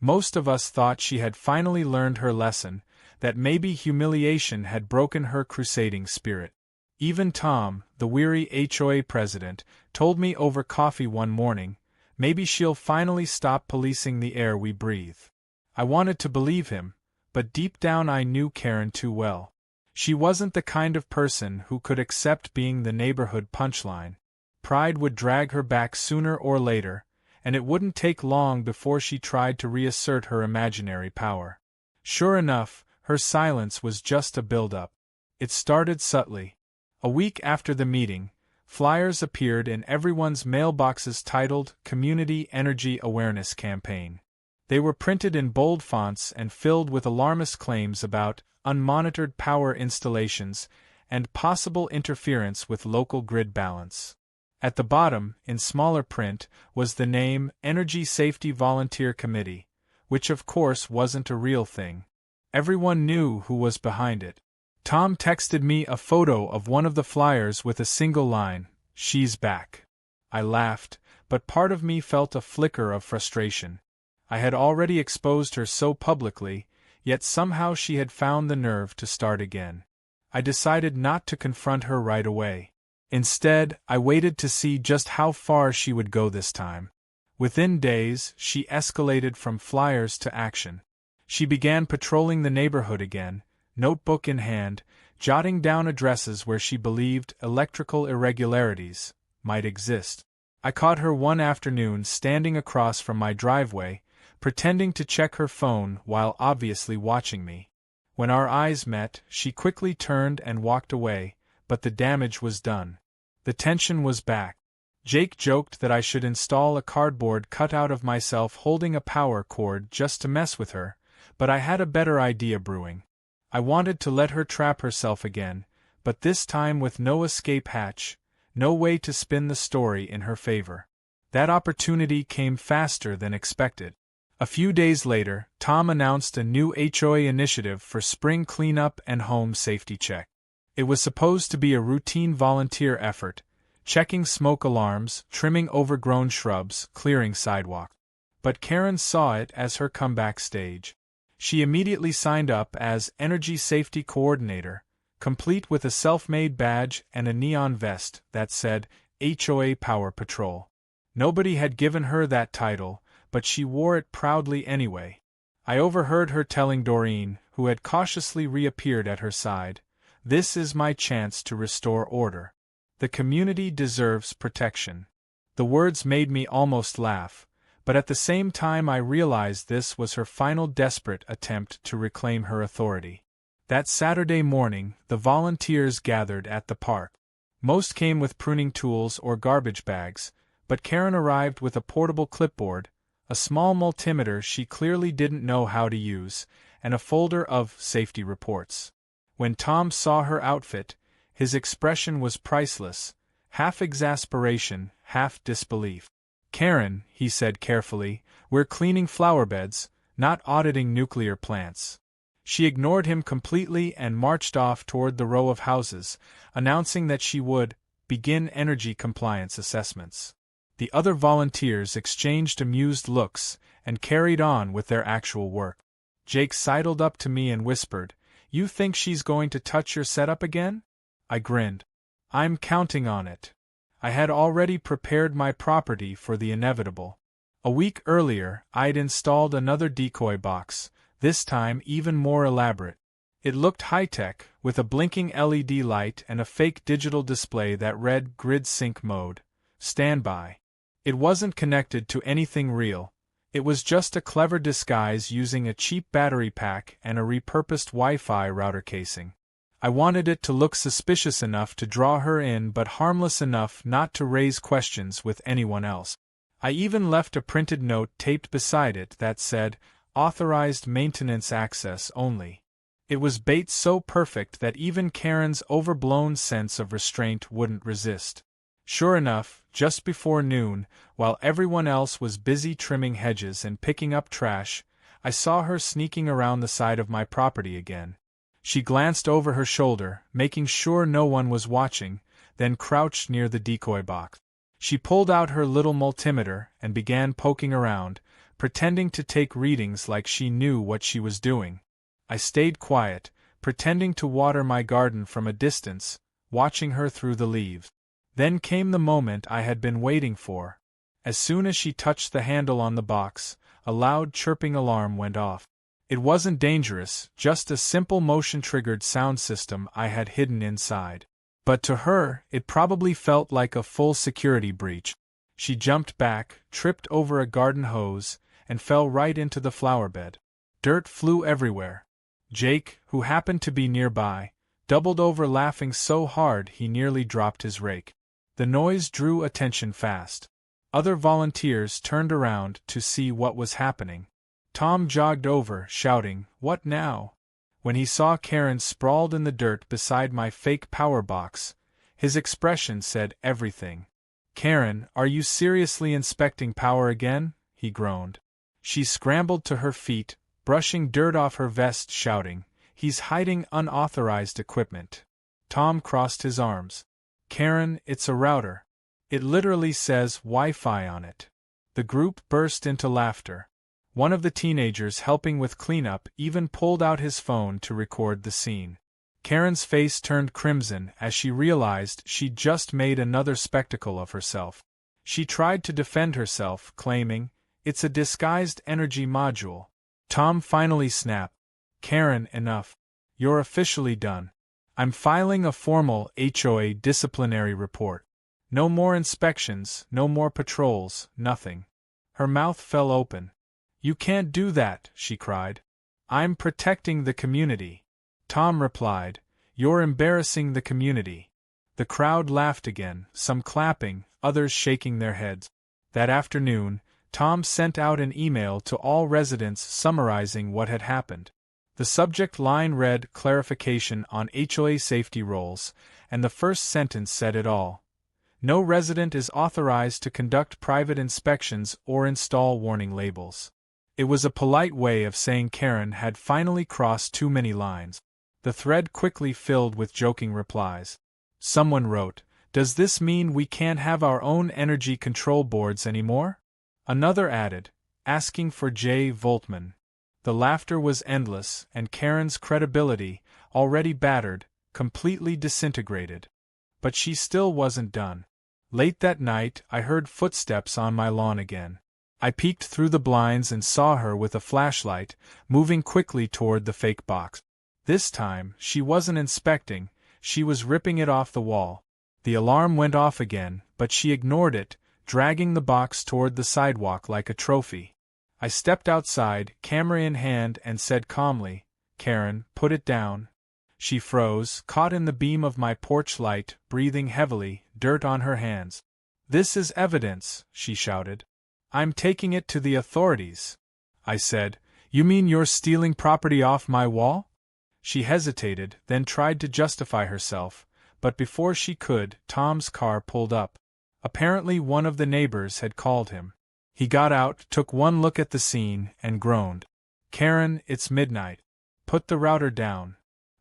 Most of us thought she had finally learned her lesson, that maybe humiliation had broken her crusading spirit. Even Tom, the weary HOA president, told me over coffee one morning, maybe she'll finally stop policing the air we breathe. I wanted to believe him, but deep down I knew Karen too well. She wasn't the kind of person who could accept being the neighborhood punchline. Pride would drag her back sooner or later, and it wouldn't take long before she tried to reassert her imaginary power. Sure enough, her silence was just a build-up. It started subtly. A week after the meeting, flyers appeared in everyone's mailboxes titled Community Energy Awareness Campaign. They were printed in bold fonts and filled with alarmist claims about unmonitored power installations and possible interference with local grid balance. At the bottom, in smaller print, was the name Energy Safety Volunteer Committee, which of course wasn't a real thing. Everyone knew who was behind it. Tom texted me a photo of one of the flyers with a single line, "She's back." I laughed, but part of me felt a flicker of frustration. I had already exposed her so publicly, yet somehow she had found the nerve to start again. I decided not to confront her right away. Instead, I waited to see just how far she would go this time. Within days, she escalated from flyers to action. She began patrolling the neighborhood again, notebook in hand, jotting down addresses where she believed electrical irregularities might exist. I caught her one afternoon standing across from my driveway, pretending to check her phone while obviously watching me. When our eyes met, she quickly turned and walked away, but the damage was done. The tension was back. Jake joked that I should install a cardboard cutout of myself holding a power cord just to mess with her, but I had a better idea brewing. I wanted to let her trap herself again, but this time with no escape hatch, no way to spin the story in her favor. That opportunity came faster than expected. A few days later, Tom announced a new HOA initiative for spring cleanup and home safety check. It was supposed to be a routine volunteer effort, checking smoke alarms, trimming overgrown shrubs, clearing sidewalks. But Karen saw it as her comeback stage. She immediately signed up as Energy Safety Coordinator, complete with a self-made badge and a neon vest that said HOA Power Patrol. Nobody had given her that title, but she wore it proudly anyway. I overheard her telling Doreen, who had cautiously reappeared at her side, "This is my chance to restore order. The community deserves protection." The words made me almost laugh, but at the same time I realized this was her final desperate attempt to reclaim her authority. That Saturday morning, the volunteers gathered at the park. Most came with pruning tools or garbage bags, but Karen arrived with a portable clipboard, a small multimeter she clearly didn't know how to use, and a folder of safety reports. When Tom saw her outfit, his expression was priceless, half exasperation, half disbelief. "Karen," he said carefully, "we're cleaning flower beds, not auditing nuclear plants." She ignored him completely and marched off toward the row of houses, announcing that she would begin energy compliance assessments. The other volunteers exchanged amused looks and carried on with their actual work. Jake sidled up to me and whispered, "You think she's going to touch your setup again?" I grinned. "I'm counting on it." I had already prepared my property for the inevitable. A week earlier, I'd installed another decoy box, this time even more elaborate. It looked high-tech, with a blinking LED light and a fake digital display that read Grid Sync Mode, Standby. It wasn't connected to anything real. It was just a clever disguise using a cheap battery pack and a repurposed Wi-Fi router casing. I wanted it to look suspicious enough to draw her in but harmless enough not to raise questions with anyone else. I even left a printed note taped beside it that said, "Authorized maintenance access only." It was bait so perfect that even Karen's overblown sense of restraint wouldn't resist. Sure enough, just before noon, while everyone else was busy trimming hedges and picking up trash, I saw her sneaking around the side of my property again. She glanced over her shoulder, making sure no one was watching, then crouched near the decoy box. She pulled out her little multimeter and began poking around, pretending to take readings like she knew what she was doing. I stayed quiet, pretending to water my garden from a distance, watching her through the leaves. Then came the moment I had been waiting for. As soon as she touched the handle on the box, a loud chirping alarm went off. It wasn't dangerous, just a simple motion-triggered sound system I had hidden inside. But to her, it probably felt like a full security breach. She jumped back, tripped over a garden hose, and fell right into the flower bed. Dirt flew everywhere. Jake, who happened to be nearby, doubled over laughing so hard he nearly dropped his rake. The noise drew attention fast. Other volunteers turned around to see what was happening. Tom jogged over, shouting, "What now?" When he saw Karen sprawled in the dirt beside my fake power box, his expression said everything. "Karen, are you seriously inspecting power again?" he groaned. She scrambled to her feet, brushing dirt off her vest, shouting, "He's hiding unauthorized equipment." Tom crossed his arms. "Karen, it's a router. It literally says Wi-Fi on it." The group burst into laughter. One of the teenagers helping with cleanup even pulled out his phone to record the scene. Karen's face turned crimson as she realized she'd just made another spectacle of herself. She tried to defend herself, claiming, "It's a disguised energy module." Tom finally snapped, "Karen, enough. You're officially done. I'm filing a formal HOA disciplinary report. No more inspections, no more patrols, nothing." Her mouth fell open. "You can't do that," she cried. "I'm protecting the community." Tom replied, "You're embarrassing the community." The crowd laughed again, some clapping, others shaking their heads. That afternoon, Tom sent out an email to all residents summarizing what had happened. The subject line read "Clarification on HOA safety rules," and the first sentence said it all. No resident is authorized to conduct private inspections or install warning labels. It was a polite way of saying Karen had finally crossed too many lines. The thread quickly filled with joking replies. Someone wrote, "Does this mean we can't have our own energy control boards anymore?" Another added, "Asking for J. Voltman." The laughter was endless, and Karen's credibility, already battered, completely disintegrated. But she still wasn't done. Late that night, I heard footsteps on my lawn again. I peeked through the blinds and saw her with a flashlight, moving quickly toward the fake box. This time, she wasn't inspecting, she was ripping it off the wall. The alarm went off again, but she ignored it, dragging the box toward the sidewalk like a trophy. I stepped outside, camera in hand, and said calmly, "Karen, put it down." She froze, caught in the beam of my porch light, breathing heavily, dirt on her hands. "This is evidence," she shouted. "I'm taking it to the authorities." I said, "You mean you're stealing property off my wall?" She hesitated, then tried to justify herself, but before she could, Tom's car pulled up. Apparently one of the neighbors had called him. He got out, took one look at the scene, and groaned. "Karen, it's midnight. Put the router down."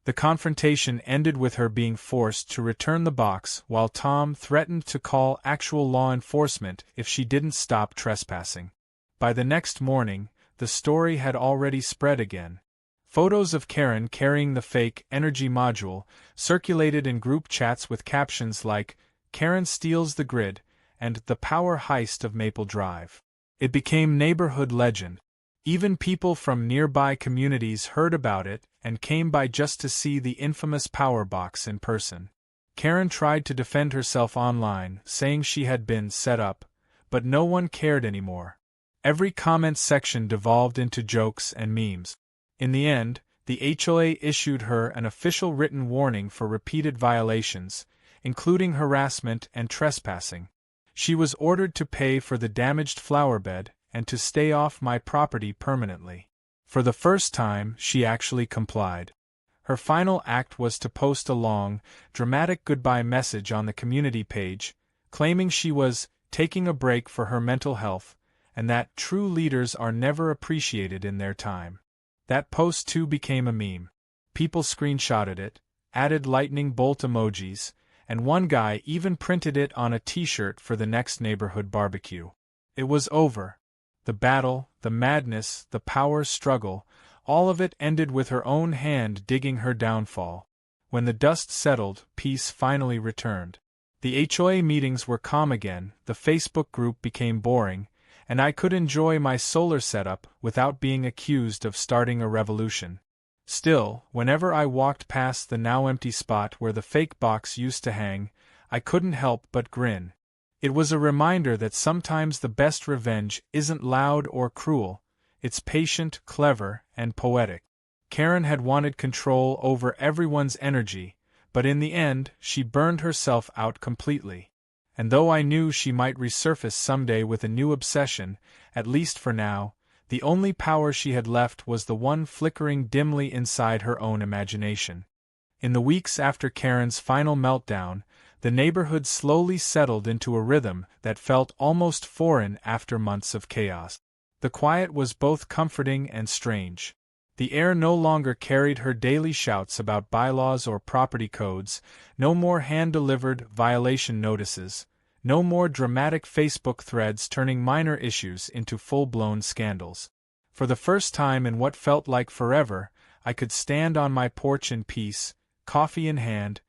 The confrontation ended with her being forced to return the box while Tom threatened to call actual law enforcement if she didn't stop trespassing. By the next morning, the story had already spread again. Photos of Karen carrying the fake energy module circulated in group chats with captions like, "Karen steals the grid," and "The power heist of Maple Drive." It became neighborhood legend. Even people from nearby communities heard about it and came by just to see the infamous power box in person. Karen tried to defend herself online, saying she had been set up, but no one cared anymore. Every comment section devolved into jokes and memes. In the end, the HOA issued her an official written warning for repeated violations, including harassment and trespassing. She was ordered to pay for the damaged flower bed and to stay off my property permanently. For the first time, she actually complied. Her final act was to post a long, dramatic goodbye message on the community page, claiming she was taking a break for her mental health, and that true leaders are never appreciated in their time. That post too became a meme. People screenshotted it, added lightning bolt emojis, and one guy even printed it on a t-shirt for the next neighborhood barbecue. It was over. The battle, the madness, the power struggle, all of it ended with her own hand digging her downfall. When the dust settled, peace finally returned. The HOA meetings were calm again, the Facebook group became boring, and I could enjoy my solar setup without being accused of starting a revolution. Still, whenever I walked past the now empty spot where the fake box used to hang, I couldn't help but grin. It was a reminder that sometimes the best revenge isn't loud or cruel, it's patient, clever, and poetic. Karen had wanted control over everyone's energy, but in the end, she burned herself out completely. And though I knew she might resurface someday with a new obsession, at least for now, the only power she had left was the one flickering dimly inside her own imagination. In the weeks after Karen's final meltdown, the neighborhood slowly settled into a rhythm that felt almost foreign after months of chaos. The quiet was both comforting and strange. The air no longer carried her daily shouts about bylaws or property codes, no more hand-delivered violation notices, no more dramatic Facebook threads turning minor issues into full-blown scandals. For the first time in what felt like forever, I could stand on my porch in peace, coffee in hand,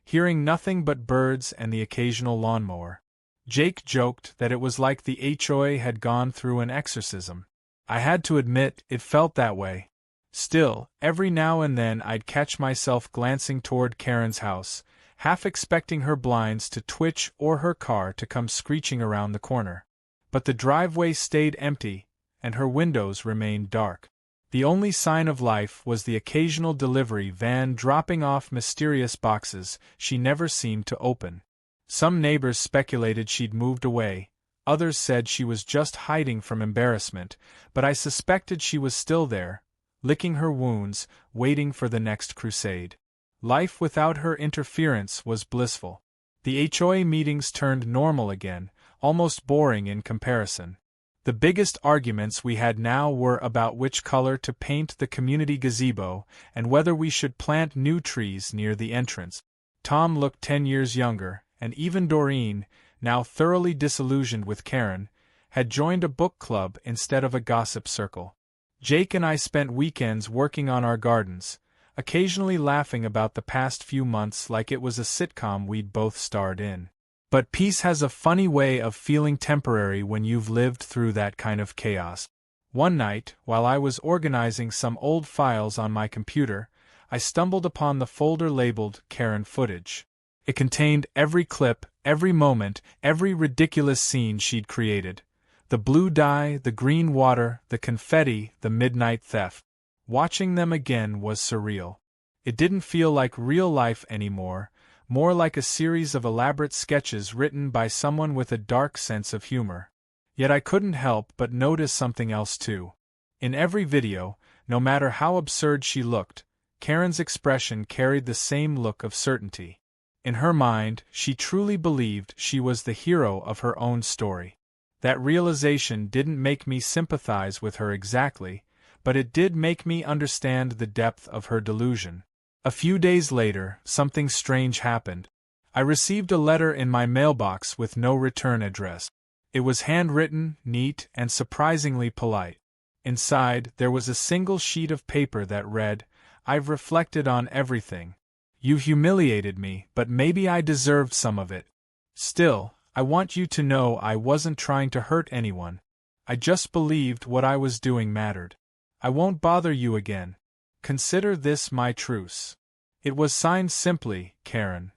hearing nothing but birds and the occasional lawnmower. Jake joked that it was like the HOA had gone through an exorcism. I had to admit it felt that way. Still, every now and then I'd catch myself glancing toward Karen's house, half expecting her blinds to twitch or her car to come screeching around the corner. But the driveway stayed empty, and her windows remained dark. The only sign of life was the occasional delivery van dropping off mysterious boxes she never seemed to open. Some neighbors speculated she'd moved away, others said she was just hiding from embarrassment, but I suspected she was still there, licking her wounds, waiting for the next crusade. Life without her interference was blissful. The HOA meetings turned normal again, almost boring in comparison. The biggest arguments we had now were about which color to paint the community gazebo and whether we should plant new trees near the entrance. Tom looked 10 years younger, and even Doreen, now thoroughly disillusioned with Karen, had joined a book club instead of a gossip circle. Jake and I spent weekends working on our gardens, occasionally laughing about the past few months like it was a sitcom we'd both starred in. But peace has a funny way of feeling temporary when you've lived through that kind of chaos. One night, while I was organizing some old files on my computer, I stumbled upon the folder labeled Karen Footage. It contained every clip, every moment, every ridiculous scene she'd created. The blue dye, the green water, the confetti, the midnight theft. Watching them again was surreal. It didn't feel like real life anymore, more like a series of elaborate sketches written by someone with a dark sense of humor. Yet I couldn't help but notice something else too. In every video, no matter how absurd she looked, Karen's expression carried the same look of certainty. In her mind, she truly believed she was the hero of her own story. That realization didn't make me sympathize with her exactly, but it did make me understand the depth of her delusion. A few days later, something strange happened. I received a letter in my mailbox with no return address. It was handwritten, neat, and surprisingly polite. Inside, there was a single sheet of paper that read, "I've reflected on everything. You humiliated me, but maybe I deserved some of it. Still, I want you to know I wasn't trying to hurt anyone. I just believed what I was doing mattered. I won't bother you again. Consider this my truce." It was signed simply, Karen.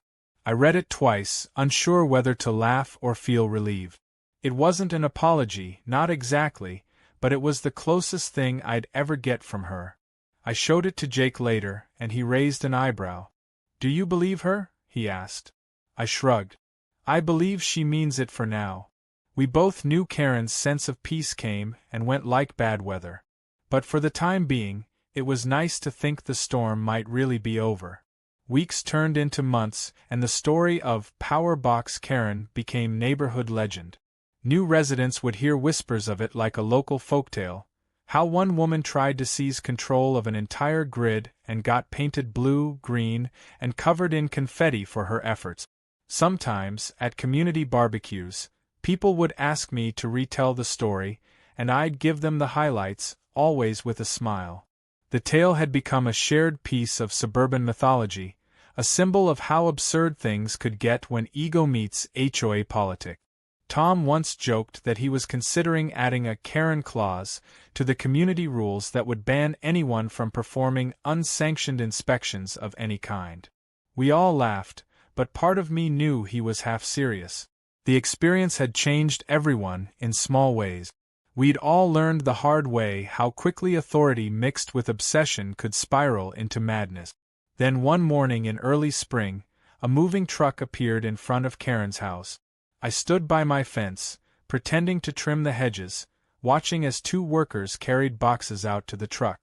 I read it twice, unsure whether to laugh or feel relieved. It wasn't an apology, not exactly, but it was the closest thing I'd ever get from her. I showed it to Jake later, and he raised an eyebrow. "Do you believe her?" he asked. I shrugged. "I believe she means it for now." We both knew Karen's sense of peace came and went like bad weather. But for the time being, it was nice to think the storm might really be over. Weeks turned into months, and the story of Power Box Karen became neighborhood legend. New residents would hear whispers of it like a local folktale. How one woman tried to seize control of an entire grid and got painted blue, green, and covered in confetti for her efforts. Sometimes, at community barbecues, people would ask me to retell the story, and I'd give them the highlights, always with a smile. The tale had become a shared piece of suburban mythology, a symbol of how absurd things could get when ego meets HOA politics. Tom once joked that he was considering adding a Karen clause to the community rules that would ban anyone from performing unsanctioned inspections of any kind. We all laughed, but part of me knew he was half serious. The experience had changed everyone in small ways. We'd all learned the hard way how quickly authority mixed with obsession could spiral into madness. Then one morning in early spring, a moving truck appeared in front of Karen's house. I stood by my fence, pretending to trim the hedges, watching as two workers carried boxes out to the truck.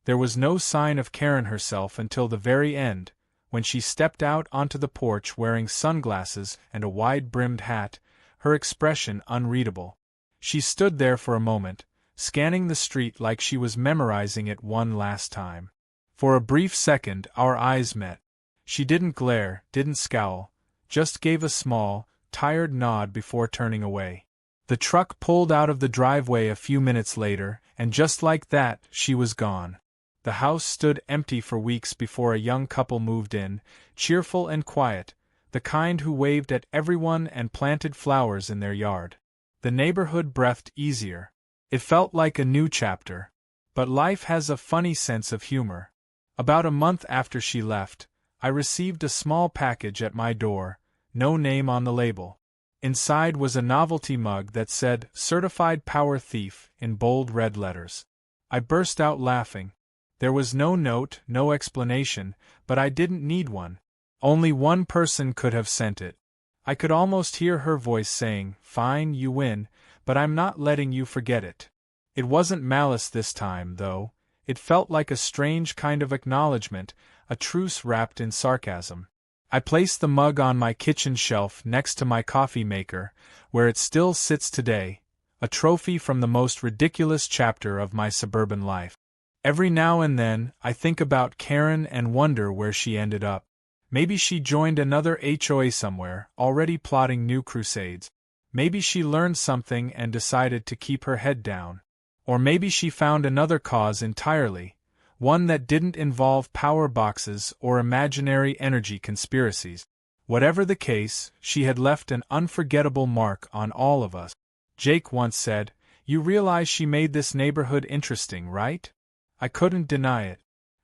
There was no sign of Karen herself until the very end, when she stepped out onto the porch wearing sunglasses and a wide-brimmed hat, her expression unreadable. She stood there for a moment, scanning the street like she was memorizing it one last time. For a brief second our eyes met. She didn't glare, didn't scowl, just gave a small, tired nod before turning away. The truck pulled out of the driveway a few minutes later, and just like that, she was gone. The house stood empty for weeks before a young couple moved in, cheerful and quiet, the kind who waved at everyone and planted flowers in their yard. The neighborhood breathed easier. It felt like a new chapter. But life has a funny sense of humor. About a month after she left, I received a small package at my door, no name on the label. Inside was a novelty mug that said, "Certified Power Thief," in bold red letters. I burst out laughing. There was no note, no explanation, but I didn't need one. Only one person could have sent it. I could almost hear her voice saying, "Fine, you win, but I'm not letting you forget it." It wasn't malice this time, though. It felt like a strange kind of acknowledgement, a truce wrapped in sarcasm. I placed the mug on my kitchen shelf next to my coffee maker, where it still sits today, a trophy from the most ridiculous chapter of my suburban life. Every now and then, I think about Karen and wonder where she ended up. Maybe she joined another HOA somewhere, already plotting new crusades. Maybe she learned something and decided to keep her head down. Or maybe she found another cause entirely, one that didn't involve power boxes or imaginary energy conspiracies. Whatever the case, she had left an unforgettable mark on all of us. Jake once said, "You realize she made this neighborhood interesting, right?" I couldn't deny it.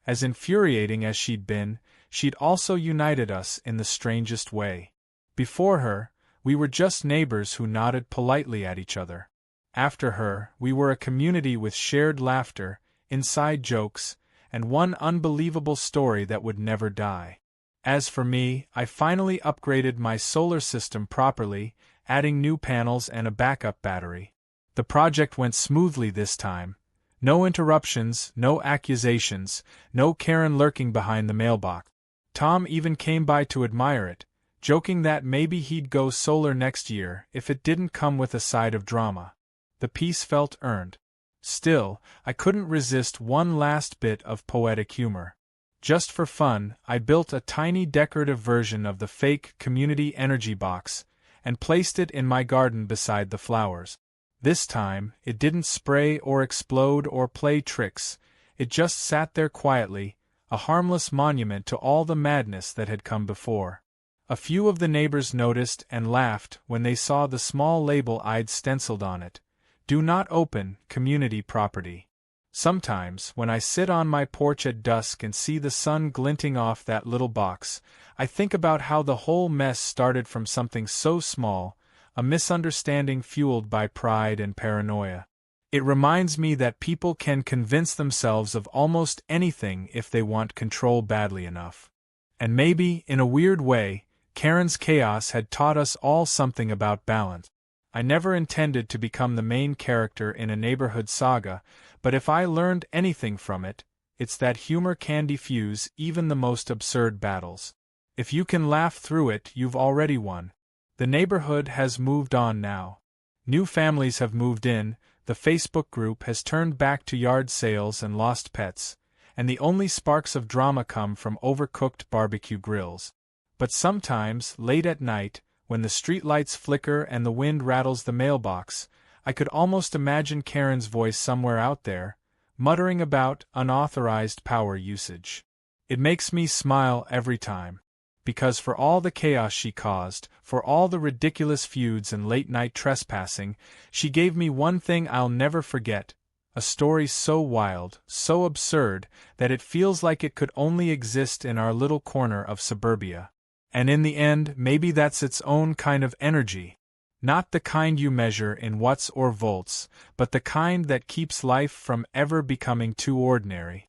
As infuriating as she'd been, she'd also united us in the strangest way. Before her, we were just neighbors who nodded politely at each other. After her, we were a community with shared laughter, inside jokes, and one unbelievable story that would never die. As for me, I finally upgraded my solar system properly, adding new panels and a backup battery. The project went smoothly this time. No interruptions, no accusations, no Karen lurking behind the mailbox. Tom even came by to admire it, joking that maybe he'd go solar next year if it didn't come with a side of drama. The piece felt earned. Still, I couldn't resist one last bit of poetic humor. Just for fun, I built a tiny decorative version of the fake community energy box and placed it in my garden beside the flowers. This time, it didn't spray or explode or play tricks, it just sat there quietly, a harmless monument to all the madness that had come before. A few of the neighbors noticed and laughed when they saw the small label I'd stenciled on it. "Do not open, community property." Sometimes, when I sit on my porch at dusk and see the sun glinting off that little box, I think about how the whole mess started from something so small, a misunderstanding fueled by pride and paranoia. It reminds me that people can convince themselves of almost anything if they want control badly enough. And maybe, in a weird way, Karen's chaos had taught us all something about balance. I never intended to become the main character in a neighborhood saga, but if I learned anything from it, it's that humor can defuse even the most absurd battles. If you can laugh through it, you've already won. The neighborhood has moved on now. New families have moved in, the Facebook group has turned back to yard sales and lost pets, and the only sparks of drama come from overcooked barbecue grills. But sometimes, late at night, when the streetlights flicker and the wind rattles the mailbox, I could almost imagine Karen's voice somewhere out there, muttering about unauthorized power usage. It makes me smile every time. Because for all the chaos she caused, for all the ridiculous feuds and late-night trespassing, she gave me one thing I'll never forget, a story so wild, so absurd, that it feels like it could only exist in our little corner of suburbia. And in the end, maybe that's its own kind of energy. Not the kind you measure in watts or volts, but the kind that keeps life from ever becoming too ordinary.